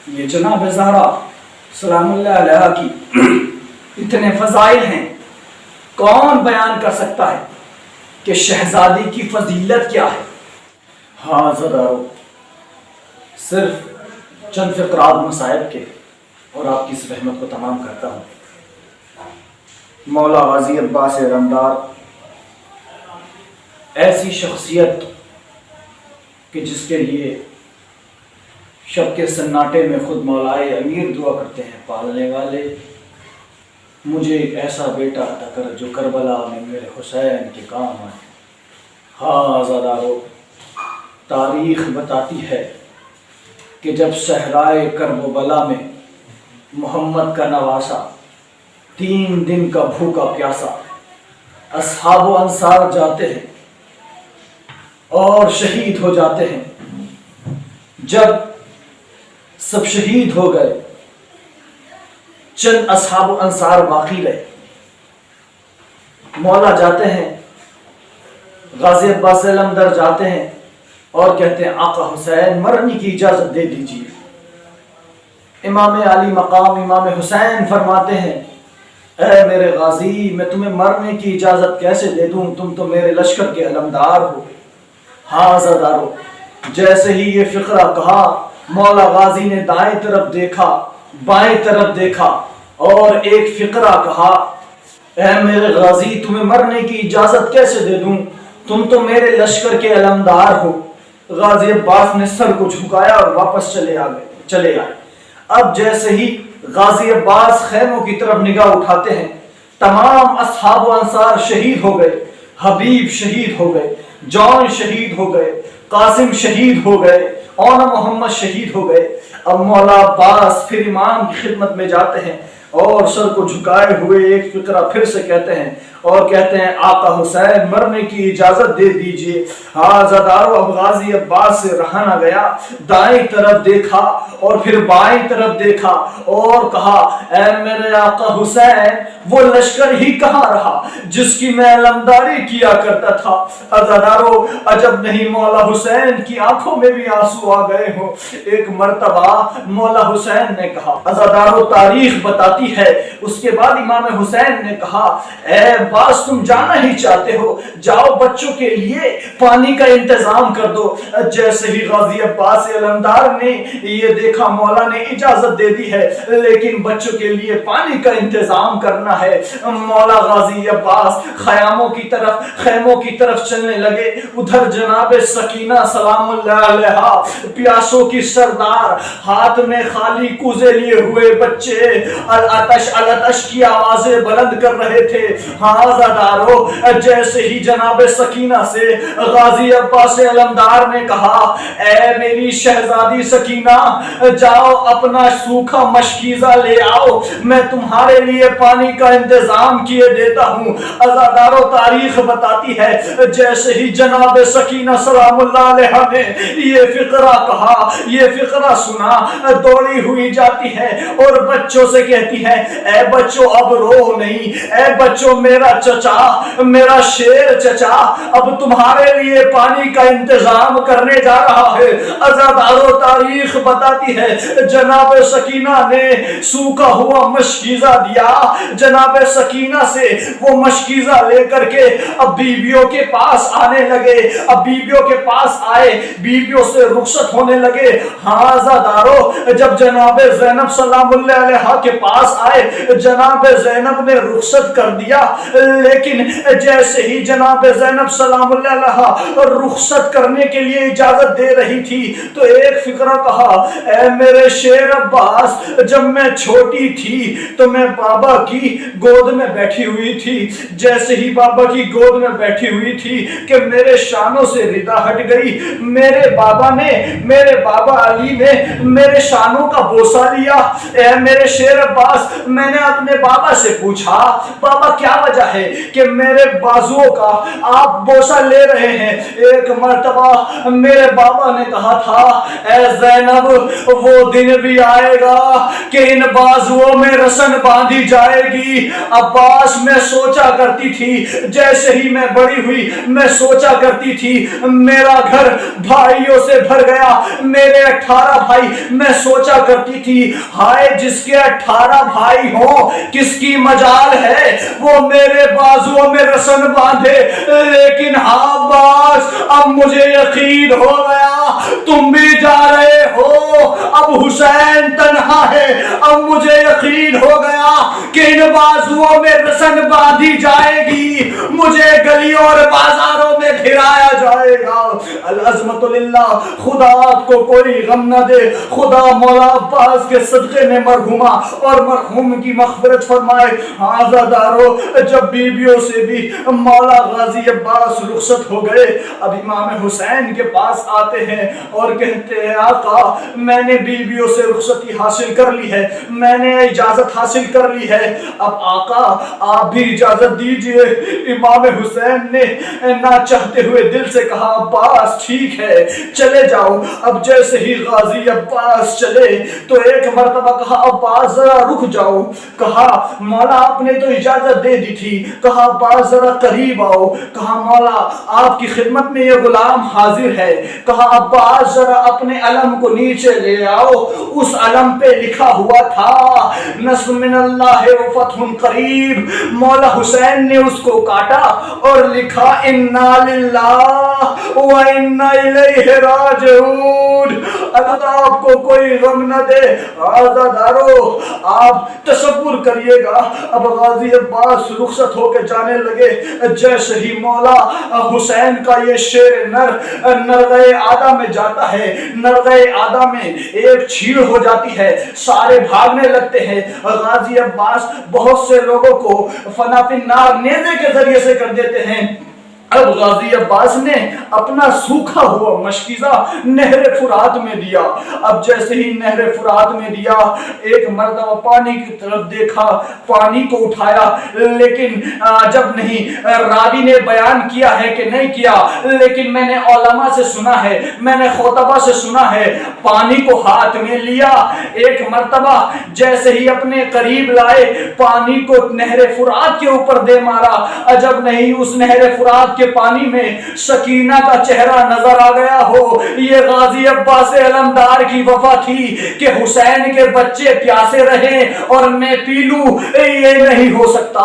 یہ جناب زہرا سلام اللہ علیہ کی اتنے فضائل ہیں، کون بیان کر سکتا ہے کہ شہزادی کی فضیلت کیا ہے۔ ہاں زدارو، صرف چند فقرات مصائب کے اور آپ کی اس رحمت کو تمام کرتا ہوں۔ مولا غازی عباس علمدار ایسی شخصیت کہ جس کے لیے شب کے سناٹے میں خود مولائے امیر دعا کرتے ہیں، پالنے والے مجھے ایک ایسا بیٹا عطا کر جو کربلا میں میرے حسین کے کام آئے۔ ہاں عزادارو، تاریخ بتاتی ہے کہ جب صحرائے کرب و بلا میں محمد کا نواسا 3 دن کا بھوکا پیاسا اصحاب و انصار جاتے ہیں اور شہید ہو جاتے ہیں۔ جب سب شہید ہو گئے، چند اصحاب و انصار باقی رہے۔ مولا جاتے ہیں، غازی عباس علمدر جاتے ہیں اور کہتے ہیں آقا حسین مرنے کی اجازت دے دیجیے۔ امام علی مقام امام حسین فرماتے ہیں اے میرے غازی، میں تمہیں مرنے کی اجازت کیسے دے دوں، تم تو میرے لشکر کے علمدار ہو۔ ہاں عزادارو، جیسے ہی یہ فقرہ کہا، مولا غازی نے دائیں طرف دیکھا، بائیں طرف دیکھا اور ایک فقرہ کہا اے میرے غازی، تمہیں مرنے کی اجازت کیسے دے دوں، تم تو میرے لشکر کے علمدار ہو۔ غازی عباس نے سر کو جھکایا اور واپس چلے آئے۔ اب جیسے ہی غازی عباس خیموں کی طرف نگاہ اٹھاتے ہیں، تمام اصحاب و انصار شہید ہو گئے، حبیب شہید ہو گئے، جون شہید ہو گئے، قاسم شہید ہو گئے، اونا محمد شہید ہو گئے۔ اب مولا عباس پھر امام کی خدمت میں جاتے ہیں اور سر کو جھکائے ہوئے ایک فقرہ پھر سے کہتے ہیں اور کہتے ہیں آقا حسین مرنے کی اجازت دے دیجئے۔ عزادارو، اب غازی عباس سے رہا نہ گیا، دائیں طرف دیکھا اور پھر بائیں طرف دیکھا اور کہا اے میرے آقا حسین، وہ لشکر ہی کہاں رہا جس کی میں علمداری کیا کرتا تھا۔ عزادارو، عجب نہیں مولا حسین کی آنکھوں میں بھی آنسو آ گئے ہوں۔ ایک مرتبہ مولا حسین نے کہا، عزادارو تاریخ بتاتی ہے، اس کے بعد امام حسین نے کہا اے عباس، تم جانا ہی چاہتے ہو، جاؤ بچوں کے لیے پانی کا انتظام کر دو۔ جیسے ہی غازی عباس علمدار نے یہ دیکھا مولا نے اجازت دے دی ہے لیکن بچوں کے لیے پانی کا انتظام کرنا ہے، مولا غازی عباس خیموں کی طرف چلنے لگے۔ ادھر جناب سکینہ سلام اللہ علیہا، پیاسوں کی سردار، ہاتھ میں خالی کوزے لیے ہوئے بچے العطش العطش کی آوازیں بلند کر رہے تھے۔ ہاں عزادارو، جیسے ہی جناب سکینہ سے غازی عباس علمدار نے کہا اے میری شہزادی سکینہ، جاؤ اپنا سوکھا مشکیزہ لے آؤ، میں تمہارے لیے پانی کا انتظام کیے دیتا ہوں۔ عزادارو تاریخ بتاتی ہے جیسے ہی جناب سکینہ سلام اللہ علیہ نے یہ فقرہ کہا، یہ فقرہ سنا، دوڑی ہوئی جاتی ہے اور بچوں سے کہتی ہے اے بچوں اب رو نہیں، اے بچوں میرا چچا، میرا شیر چچا اب تمہارے لیے پانی کا انتظام کرنے جا رہا ہے۔ عزادارو تاریخ بتاتی ہے جناب سکینہ نے سوکھا ہوا مشکیزہ دیا، جناب سکینہ سے وہ مشکیزہ لے کر کے اب بیبیوں کے پاس آنے لگے، اب بیبیوں کے پاس آئے، بیبیوں سے رخصت ہونے لگے۔ ہاں عزادارو، جب جناب زینب سلام اللہ علیہ کے پاس آئے، جناب زینب نے رخصت کر دیا، لیکن جیسے ہی جناب زینب سلام اللہ علیہ رخصت کرنے کے لیے اجازت دے رہی تھی تو ایک فقرہ کہا اے میرے شیر عباس، جب میں چھوٹی تھی تو میں بابا کی گود میں بیٹھی ہوئی تھی، جیسے ہی بابا کی گود میں بیٹھی ہوئی تھی کہ میرے شانوں سے ردا ہٹ گئی، میرے بابا علی نے میرے شانوں کا بوسہ لیا۔ اے میرے شیر عباس، میں نے اپنے بابا سے پوچھا بابا کیا وجہ ہے کہ میرے بازوؤں کا آپ بوسہ لے رہے ہیں؟ ایک مرتبہ میرے بابا نے کہا تھا اے زینب، وہ دن بھی آئے گا کہ ان بازوؤں میں رسن باندھی جائے گی۔ عباس، میں سوچا کرتی تھی جیسے ہی میں بڑی ہوئی، میں سوچا کرتی تھی میرا گھر بھائیوں سے بھر گیا، میرے 18 بھائی، میں سوچا کرتی تھی ہائے جس کے 18 بھائی ہوں کس کی مجال ہے وہ میرے بازوؤں میں رسن باندھے۔ لیکن ہاں عباس، اب مجھے یقین ہو گیا تم بھی جا رہے ہو، اب حسین تنہا ہے، اب مجھے یقین ہو گیا کہ ان بازوؤں میں رسن باندھی جائے گی، مجھے گلیوں اور بازاروں میں پھرایا جائے گا۔ العظمت للہ، خدا آپ کو کوئی غم نہ دے، خدا مولا عباس کے صدقے میں مرحومہ اور مرحوم کی مغفرت فرمائے۔ عزادارو، جب بیویوں سے بھی مولا غازی عباس رخصت ہو گئے، اب امام حسین کے پاس آتے ہیں اور کہتے ہیں آقا میں نے بیویوں سے رخصتی حاصل کر لی ہے، میں نے اجازت حاصل کر لی ہے، اب آقا آپ بھی اجازت دیجئے۔ امام حسین نے نہ چاہتے ہوئے دل سے کہا عباس ٹھیک ہے چلے جاؤ۔ اب جیسے ہی غازی عباس چلے تو ایک مرتبہ کہا عباس ذرا رک جاؤ، کہا مولا آپ نے تو اجازت دے دی تھی، کہا عباس ذرا قریب آؤ، کہا مولا آپ کی خدمت میں یہ غلام حاضر ہے، کہا عباس ذرا اپنے علم کو نیچے لے آؤ، اس علم پہ لکھا ہوا تھا نصر من اللہ و فتح قریب۔ مولا حسین نے اس کو کاٹا اور لکھا انا للہ و انا الیہ راجعون۔ اللہ آپ کو کوئی غم نہ دے۔ عزادارو، آپ تصور کریے گا، اب غازی عباس رخصت ہو کے جانے لگے، جیسے ہی مولا حسین کا یہ شیر نرغے آدھا میں جاتا ہے، نرغے آدھا میں ایک چھیڑ ہو جاتی ہے، سارے بھاگنے لگتے ہیں۔ غازی عباس بہت سے لوگوں کو فنا فی النار نیزے کے ذریعے سے کر دیتے ہیں۔ اب غازی عباس نے اپنا سوکھا ہوا مشکیزہ نہر فرات میں دیا۔ اب جیسے ہی نہر فرات میں دیا، ایک مرتبہ پانی کی طرف دیکھا، پانی کو اٹھایا، لیکن جب نہیں، راوی نے بیان کیا ہے کہ نہیں کیا، لیکن میں نے علماء سے سنا ہے، میں نے خطبہ سے سنا ہے، پانی کو ہاتھ میں لیا، ایک مرتبہ جیسے ہی اپنے قریب لائے، پانی کو نہر فرات کے اوپر دے مارا، عجب نہیں اس نہر فرات کے پانی میں سکینہ کا چہرہ نظر آ گیا ہو۔ یہ غازی عباس علمدار کی وفا تھی کہ حسین کے بچے پیاسے رہیں اور میں پی لوں، یہ نہیں ہو سکتا۔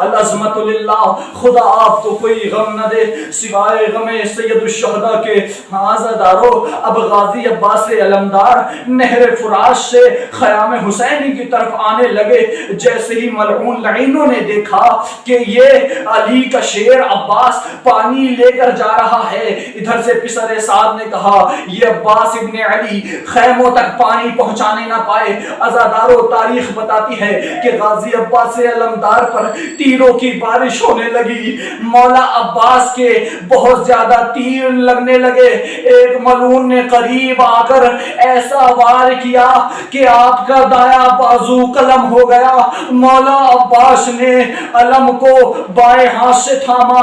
العظمت للہ، خدا آپ کو کوئی غم نہ دے سوائے غم سید الشہداء کے۔ عزادارو، اب غازی عباس علمدار نہر فرات سے خیام حسینی کی طرف آنے لگے، جیسے ہی ملعون لعینوں نے دیکھا کہ یہ علی کا شیر عباس پانی لے کر جا رہا ہے، ادھر سے پسر سعد نے کہا یہ عباس ابن علی خیموں تک پانی پہنچانے نہ پائے۔ عزادارو، تاریخ بتاتی ہے کہ غازی عباس علمدار پر تیروں کی بارش ہونے لگی، مولا عباس کے بہت زیادہ تیر لگنے لگے۔ ایک ملعون نے قریب آ کر ایسا وار کیا کہ آپ کا دایاں بازو قلم ہو گیا۔ مولا عباس نے علم کو بائیں ہاتھ سے تھاما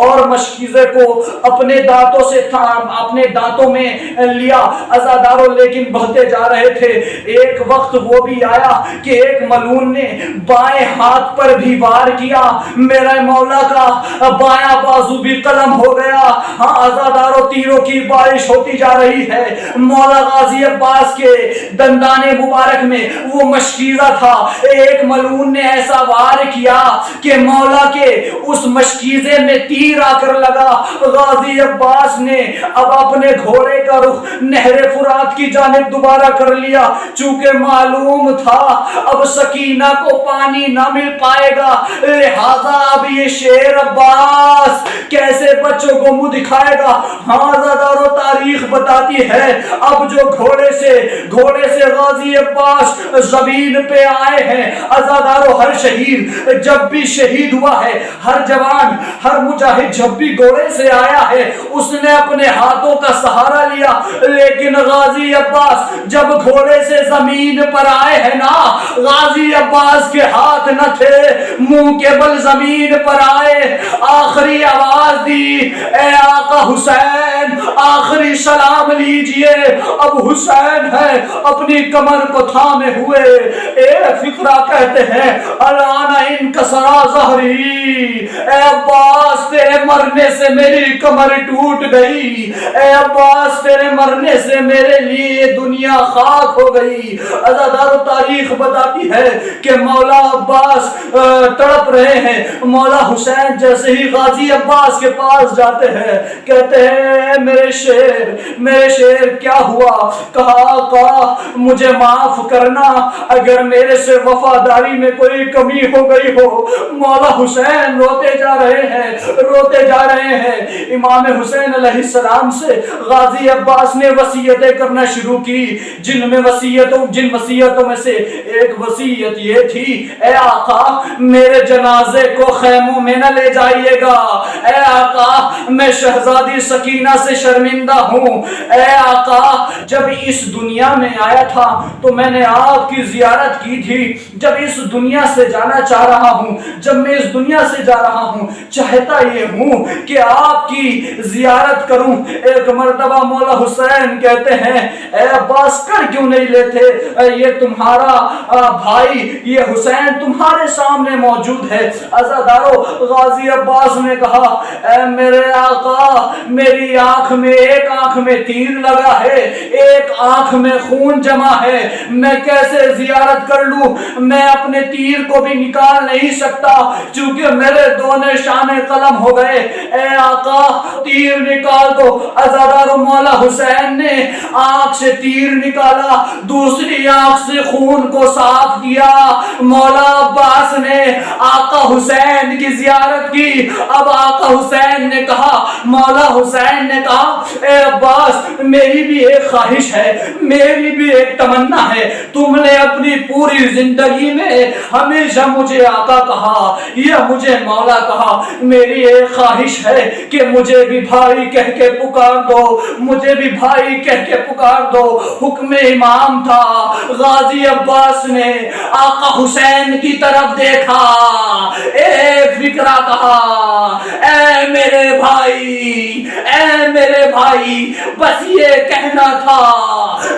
اور مشکیزے کو اپنے دانتوں سے اپنے دانتوں میں لیا۔ عزادارو، لیکن بہتے جا رہے تھے۔ ایک وقت وہ بھی آیا کہ ایک ملعون نے بائیں ہاتھ پر بھی وار کیا، میرے مولا کا بایاں بازو بھی قلم ہو گیا۔ ہاں عزادارو، تیروں کی بارش ہوتی جا رہی ہے۔ مولا غازی عباس کے دندان مبارک میں وہ مشکیزہ تھا، ایک ملعون نے ایسا وار کیا کہ مولا کے اس مشکیزے میں تیر آ کر لگا۔ غازی عباس نے اب اپنے گھوڑے کا رخ نہر فرات کی جانب دوبارہ کر لیا، چونکہ معلوم تھا اب سکینہ کو پانی نہ مل پائے گا، لہذا اب یہ شیر عباس کیسے بچوں کو منہ دکھائے گا۔ ہاں عزادارو، تاریخ بتاتی ہے اب جو گھوڑے سے غازی عباس زمین پہ آئے ہیں۔ عزادارو، ہر شہید جب بھی شہید ہوا ہے، ہر جوان، ہر مجاہد جب بھی گھوڑے سے آیا ہے، اس نے اپنے ہاتھوں کا سہارا لیا، لیکن غازی عباس جب گھوڑے سے زمین پر آئے ہیں نا، غازی عباس کے ہاتھ نہ تھے، منہ کے بل زمین پر آئے، آخری آواز دی، اے آقا حسین آخری سلام لیجئے۔ اب حسین ہے اپنی کمر کو تھامے ہوئے، ایک فقرہ کہتے ہیں الان انکسرا ظہری، اے عباس تیرے مرنے سے میری کمر ٹوٹ گئی، اے عباس تیرے مرنے سے میرے لیے دنیا خاک ہو گئی۔ عزادارو، تاریخ بتاتی ہے کہ مولا عباس تڑپ رہے ہیں، مولا حسین جیسے ہی غازی عباس کے پاس جاتے ہیں، کہتے ہیں میرے شعر کیا ہوا؟ کہا آقا مجھے معاف کرنا اگر میرے سے وفاداری میں کوئی کمی ہو گئی ہو۔ مولا حسین روتے جا رہے ہیں، روتے جا رہے ہیں۔ امام حسین علیہ السلام سے غازی عباس نے وصیتیں کرنا شروع کی، جن وصیتوں میں سے ایک وصیت یہ تھی، اے آقا میرے جنازے کو خیموں میں نہ لے جائیے گا، اے آقا میں شہزادی سکینہ سے شرمندہ ہوں، اے آقا جب اس دنیا میں آیا تھا تو میں نے آپ کی زیارت کی تھی، جب اس دنیا سے جانا چاہ رہا ہوں، جب میں اس دنیا سے جا رہا ہوں چاہتا یہ ہوں کہ آپ کی زیارت کروں۔ ایک مرتبہ مولا حسین کہتے ہیں اے عباس کر کیوں نہیں لیتے، یہ تمہارا بھائی یہ حسین تمہارے سامنے موجود ہے۔ عزادارو غازی عباس نے کہا اے میرے آقا میری آنکھ میں ایک آنکھ میں تیر لگا ہے، ایک آنکھ میں خون جمع ہے، میں کیسے زیارت کر لوں؟ میں اپنے تیر کو بھی نکال نہیں سکتا چونکہ میرے دو نشان قلم ہو گئے، اے آقا تیر نکال دو۔ عزادارو مولا حسین نے آنکھ سے تیر نکالا، دوسری آنکھ سے خون کو صاف کیا۔ مولا عباس نے آقا حسین کی زیارت کی۔ اب آقا حسین نے کہا، مولا حسین نے کہا اے عباس میری بھی ایک خواہش ہے، میری بھی ایک تمنا ہے، تم نے اپنی پوری زندگی میں ہمیشہ مجھے آقا کہا یا مجھے مولا کہا، میری ایک خواہش ہے کہ مجھے بھی بھائی کہہ کے پکار دو، مجھے بھی بھائی کہہ کے پکار دو۔ حکم امام تھا۔ غازی عباس نے آقا حسین کی طرف دیکھا، ایک فکرہ کہا اے میرے بھائی، اے میرے بھائی، بس یہ کہنا تھا۔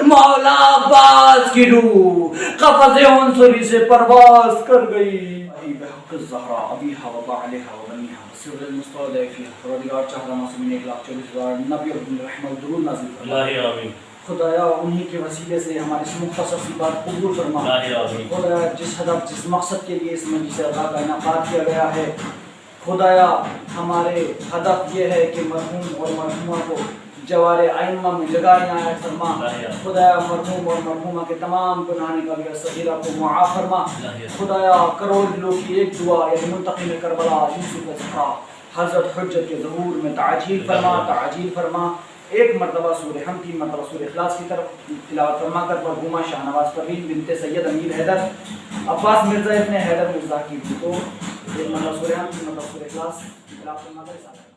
مولا عباس کی روح قفز عنصری سے پرواز کر گئی۔ بحق الزہرا ابیہا و بعلہا و بنیہا سر المستودع فیہا پروردگار چاہتا معصومین 1,40,000 نبی اور رحمت درود نازل فرما۔ اللہ آمین۔ خدایا انہی کے وسیلے سے ہماری اس مختصر سی بات قبول فرما۔ خدایا جس ہدف جس مقصد کے لیے اس مجلس عطا کا انعقاد کیا گیا ہے، خدایا ہمارے ہدف یہ ہے کہ مرحوم اور مرحومہ کو جوار ائمہ میں جگہ عنایت فرما۔ خدایا مرحوم اور مرحومہ کے تمام گناہ کبیرہ صغیرہ کو معاف فرما۔ خدایا کروڑ دلوں کی ایک دعا یعنی منتقم کربلا یوسف الزہرا حضرت حجت کے ظہور میں تعجیل فرما، تعجیل فرما۔ ایک مرتبہ سورہ حمد، 3 مرتبہ سورہ اخلاص کی طرف تلاوت فرما کر مرحومہ شاہ نواز پروین بنت سید امیر حیدر عباس مرزا ابن حیدر مرزا کی تو ایک مرتبہ سورہ حمد، 3 مرتبہ سورہ اخلاص تلاوت فرما کر